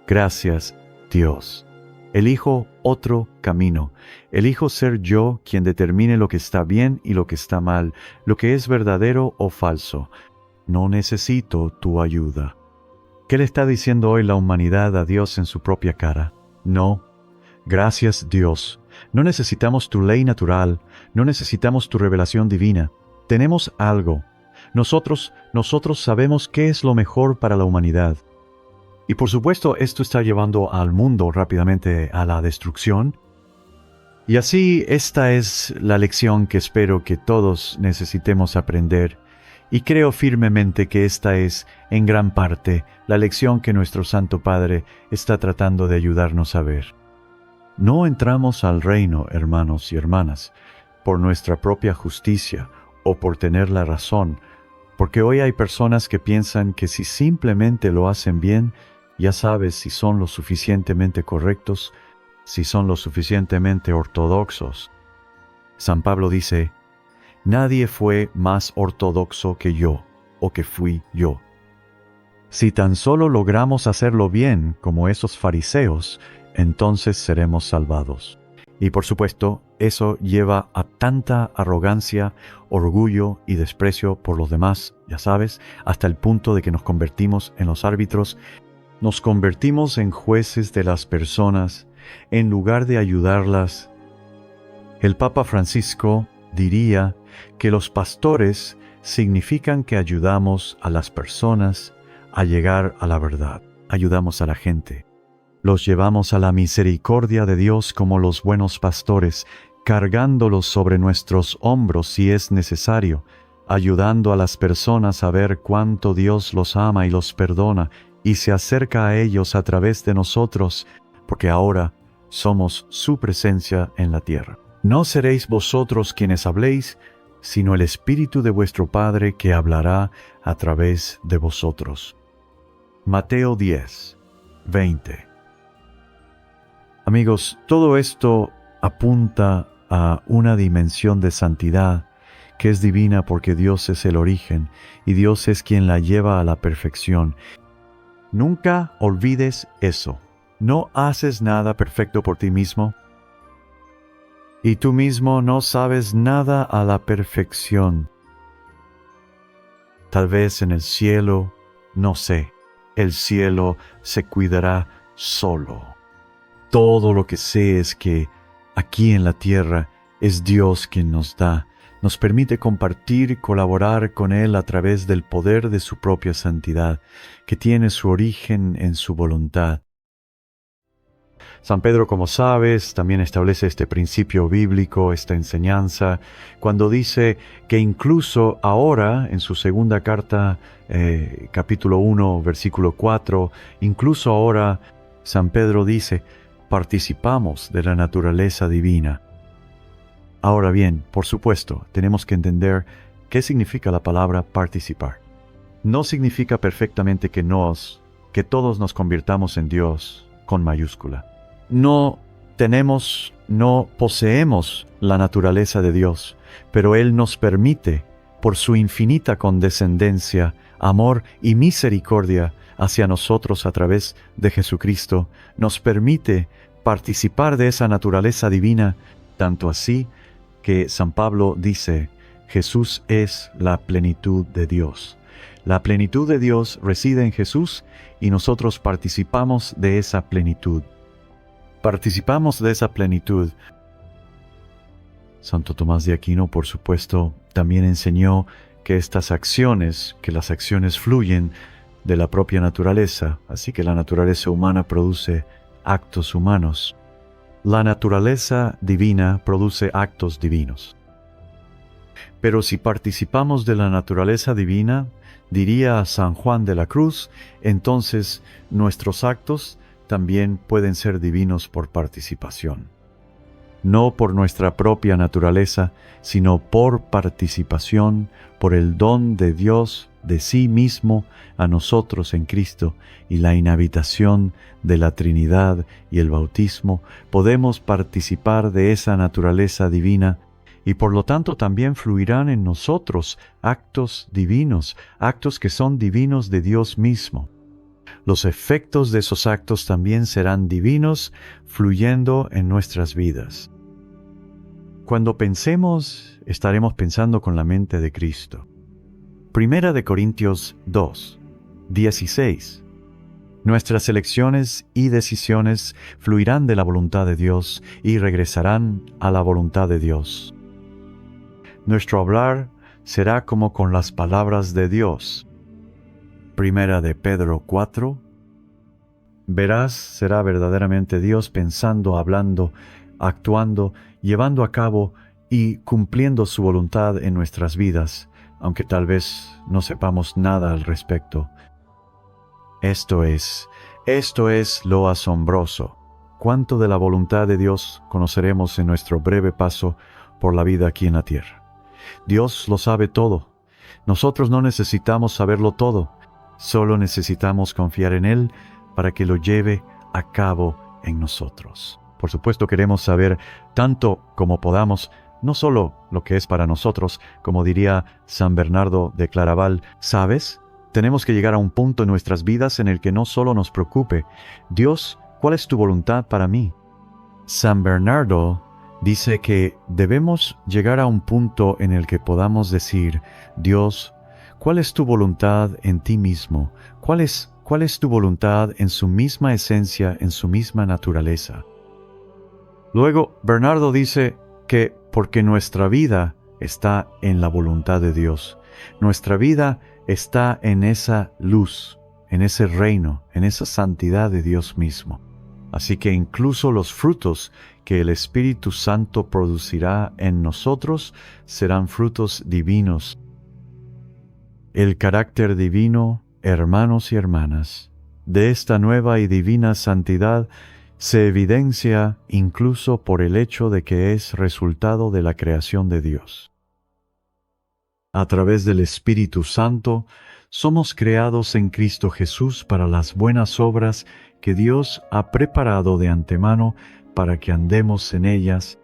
gracias, Dios. Elijo otro camino. Elijo ser yo quien determine lo que está bien y lo que está mal, lo que es verdadero o falso. No necesito tu ayuda. ¿Qué le está diciendo hoy la humanidad a Dios en su propia cara? No. Gracias, Dios. No necesitamos tu ley natural, no necesitamos tu revelación divina. Tenemos algo. Nosotros sabemos qué es lo mejor para la humanidad. Y por supuesto, esto está llevando al mundo rápidamente a la destrucción. Y así, esta es la lección que espero que todos necesitemos aprender. Y creo firmemente que esta es, en gran parte, la lección que nuestro Santo Padre está tratando de ayudarnos a ver. No entramos al reino, hermanos y hermanas, por nuestra propia justicia o por tener la razón, porque hoy hay personas que piensan que si simplemente lo hacen bien, ya sabes si son lo suficientemente correctos, si son lo suficientemente ortodoxos. San Pablo dice, nadie fue más ortodoxo que yo, o que fui yo. Si tan solo logramos hacerlo bien como esos fariseos, entonces seremos salvados. Y por supuesto, eso lleva a tanta arrogancia, orgullo y desprecio por los demás, ya sabes, hasta el punto de que nos convertimos en los árbitros, nos convertimos en jueces de las personas, en lugar de ayudarlas. El Papa Francisco diría que los pastores significan que ayudamos a las personas a llegar a la verdad. Ayudamos a la gente. Los llevamos a la misericordia de Dios como los buenos pastores, cargándolos sobre nuestros hombros si es necesario, ayudando a las personas a ver cuánto Dios los ama y los perdona y se acerca a ellos a través de nosotros, porque ahora somos su presencia en la tierra. No seréis vosotros quienes habléis, sino el Espíritu de vuestro Padre que hablará a través de vosotros. Mateo 10, 20. Amigos, todo esto apunta a una dimensión de santidad que es divina porque Dios es el origen y Dios es quien la lleva a la perfección. Nunca olvides eso. No haces nada perfecto por ti mismo. Y tú mismo no sabes nada a la perfección. Tal vez en el cielo, no sé, el cielo se cuidará solo. Todo lo que sé es que aquí en la tierra es Dios quien nos da, nos permite compartir y colaborar con Él a través del poder de su propia santidad, que tiene su origen en su voluntad. San Pedro, como sabes, también establece este principio bíblico, esta enseñanza, cuando dice que incluso ahora, en su segunda carta, capítulo 1, versículo 4, incluso ahora, San Pedro dice, participamos de la naturaleza divina. Ahora bien, por supuesto, tenemos que entender qué significa la palabra participar. No significa perfectamente que todos nos convirtamos en Dios con mayúscula. No poseemos la naturaleza de Dios, pero Él nos permite, por su infinita condescendencia, amor y misericordia hacia nosotros a través de Jesucristo, nos permite participar de esa naturaleza divina, tanto así que San Pablo dice, Jesús es la plenitud de Dios. La plenitud de Dios reside en Jesús y nosotros participamos de esa plenitud. Participamos de esa plenitud. Santo Tomás de Aquino, por supuesto, también enseñó que las acciones fluyen de la propia naturaleza, así que la naturaleza humana produce actos humanos. La naturaleza divina produce actos divinos. Pero si participamos de la naturaleza divina, diría San Juan de la Cruz, entonces nuestros actos también pueden ser divinos por participación. No por nuestra propia naturaleza, sino por participación, por el don de Dios de sí mismo a nosotros en Cristo y la inhabitación de la Trinidad y el bautismo, podemos participar de esa naturaleza divina y por lo tanto también fluirán en nosotros actos divinos, actos que son divinos de Dios mismo. Los efectos de esos actos también serán divinos, fluyendo en nuestras vidas. Cuando pensemos, estaremos pensando con la mente de Cristo. Primera de Corintios 2, 16. Nuestras elecciones y decisiones fluirán de la voluntad de Dios y regresarán a la voluntad de Dios. Nuestro hablar será como con las palabras de Dios. Primera de Pedro 4. Verás, será verdaderamente Dios pensando, hablando, actuando, llevando a cabo y cumpliendo su voluntad en nuestras vidas, aunque tal vez no sepamos nada al respecto. Esto es lo asombroso. ¿Cuánto de la voluntad de Dios conoceremos en nuestro breve paso por la vida aquí en la tierra? Dios lo sabe todo. Nosotros no necesitamos saberlo todo. Solo necesitamos confiar en Él para que lo lleve a cabo en nosotros. Por supuesto queremos saber tanto como podamos, no solo lo que es para nosotros, como diría San Bernardo de Claraval, ¿sabes? Tenemos que llegar a un punto en nuestras vidas en el que no solo nos preocupe, Dios, ¿cuál es tu voluntad para mí? San Bernardo dice que debemos llegar a un punto en el que podamos decir, Dios, ¿cuál es tu voluntad en ti mismo? ¿Cuál es tu voluntad en su misma esencia, en su misma naturaleza? Luego, Bernardo dice que porque nuestra vida está en la voluntad de Dios, nuestra vida está en esa luz, en ese reino, en esa santidad de Dios mismo. Así que incluso los frutos que el Espíritu Santo producirá en nosotros serán frutos divinos. El carácter divino, hermanos y hermanas, de esta nueva y divina santidad se evidencia incluso por el hecho de que es resultado de la creación de Dios. A través del Espíritu Santo, somos creados en Cristo Jesús para las buenas obras que Dios ha preparado de antemano para que andemos en ellas.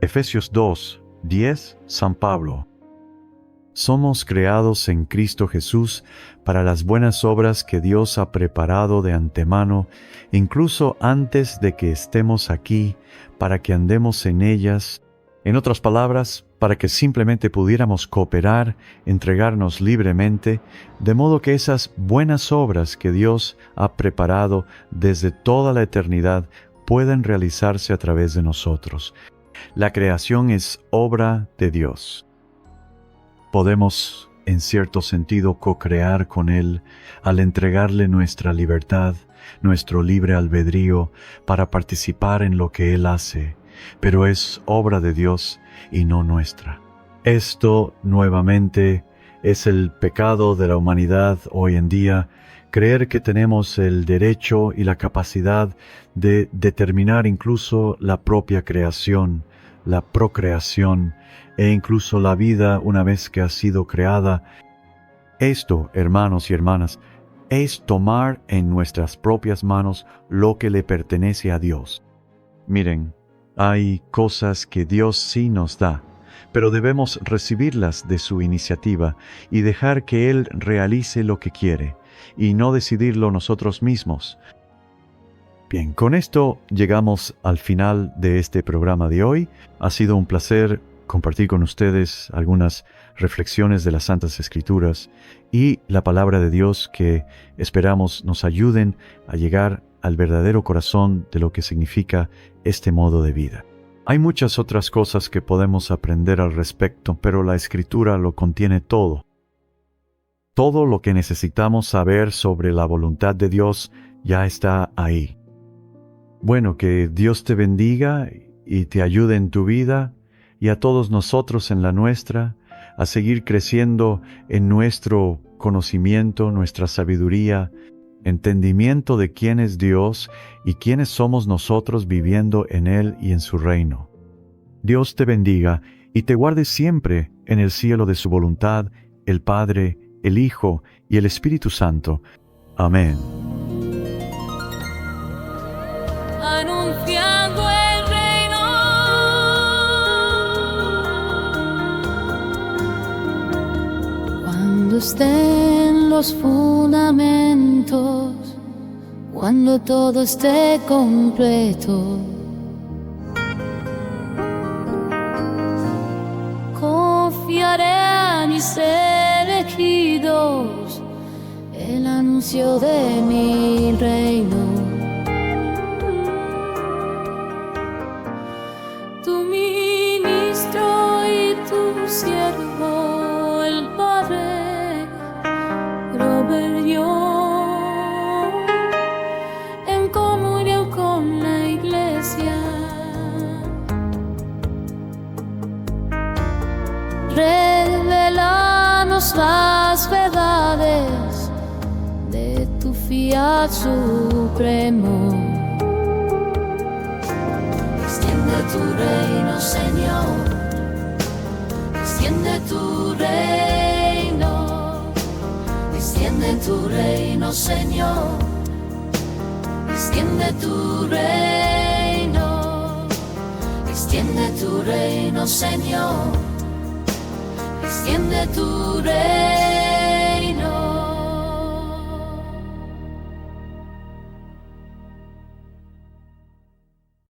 Efesios 2, 10, San Pablo. Somos creados en Cristo Jesús para las buenas obras que Dios ha preparado de antemano, incluso antes de que estemos aquí, para que andemos en ellas. En otras palabras, para que simplemente pudiéramos cooperar, entregarnos libremente, de modo que esas buenas obras que Dios ha preparado desde toda la eternidad puedan realizarse a través de nosotros. La creación es obra de Dios. Podemos, en cierto sentido, co-crear con Él al entregarle nuestra libertad, nuestro libre albedrío, para participar en lo que Él hace, pero es obra de Dios y no nuestra. Esto, nuevamente, es el pecado de la humanidad hoy en día, creer que tenemos el derecho y la capacidad de determinar incluso la propia creación, la procreación e incluso la vida una vez que ha sido creada. Esto, hermanos y hermanas, es tomar en nuestras propias manos lo que le pertenece a Dios. Miren, hay cosas que Dios sí nos da, pero debemos recibirlas de su iniciativa y dejar que Él realice lo que quiere, y no decidirlo nosotros mismos. Bien, con esto llegamos al final de este programa de hoy. Ha sido un placer compartir con ustedes algunas reflexiones de las Santas Escrituras y la palabra de Dios que esperamos nos ayuden a llegar al verdadero corazón de lo que significa este modo de vida. Hay muchas otras cosas que podemos aprender al respecto, pero la Escritura lo contiene todo. Todo lo que necesitamos saber sobre la voluntad de Dios ya está ahí. Bueno, que Dios te bendiga y te ayude en tu vida y a todos nosotros en la nuestra, a seguir creciendo en nuestro conocimiento, nuestra sabiduría, entendimiento de quién es Dios y quiénes somos nosotros viviendo en Él y en su reino. Dios te bendiga y te guarde siempre en el cielo de su voluntad, el Padre, el Hijo y el Espíritu Santo. Amén. Anunciando el reino, cuando estén los fundamentos, cuando todo esté completo, confiaré a mis elegidos el anuncio de mi reino. Tu ministro y tu siervo, el Padre Robert Young, en comunión con la Iglesia, revelanos las verdades de tu fiat supremo. Extiende tu reino, Señor, extiende tu reino, extiende tu reino, Señor, extiende tu reino, extiende tu reino, Señor, extiende tu reino.